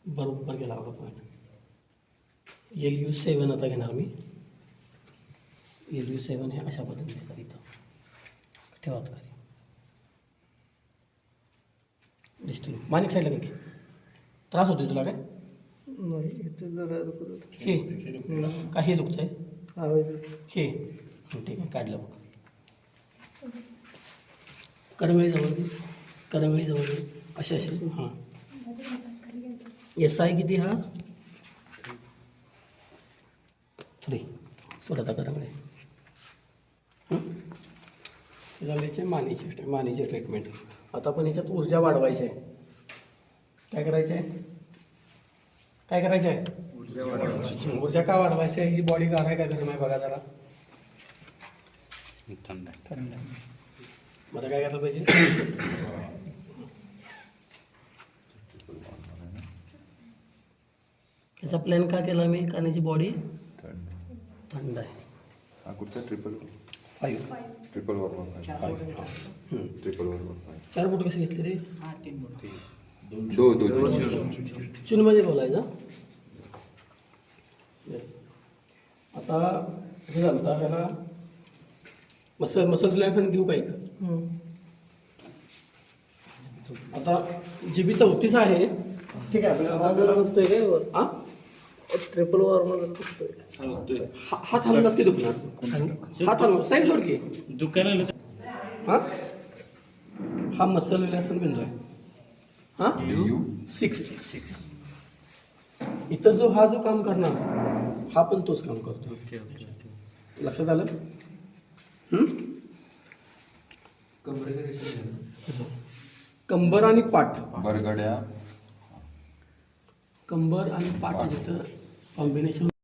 बरोबर गेला बघा पॉईंट. LU7 आता घेणार मी. LU7 हे अशा पद्धतीने येतात इथं. ठेवा खाली. डिस्टल मानिक साईडला की त्रास होतोय तुला काय? नाही इथे जरा हे का हे दुखतंय? हे ठीक आहे काढलं बघ. करंगळी जवळ असे असे हां. SI किती हा? 3. सोडता करंगळे. झाल्याचे मानेचे ट्रीटमेंट. आता पण याच्यात ऊर्जा वाढवायची आहे. काय करायचं आहे? ऊर्जा का वाढवायची आहे? ही बॉडी गार आहे का गरम आहे बघा जरा. थंड आहे. मग आता काय करायला पाहिजे? याचा प्लॅन का केला मी? कारण याची बॉडी थंड आहे. हा कुठचा 5 ट्रिपल 4 बोट कसे घेतले रे? 2 चूनमध्ये बोलायचं. आता हे झालं ह्याला मसल रिलॅक्सन घेऊ का एक? आता GB 34 आहे. ठीक आहे आपल्याला दुखतोय काय? हां ट्रिपल वॉर्मर हात हलवलाच की दुखणार. हात हलव साईड सोड की दुकानाला. हां हा मसल रिलॅक्सन बिंदू आहे. हां 6 इथं हा जो काम करणार हा पण तोच काम करतो. लक्षात आलं? कंबर आणि पाठ. बरगड्या कंबर आणि पाठ जिथं कॉम्बिनेशन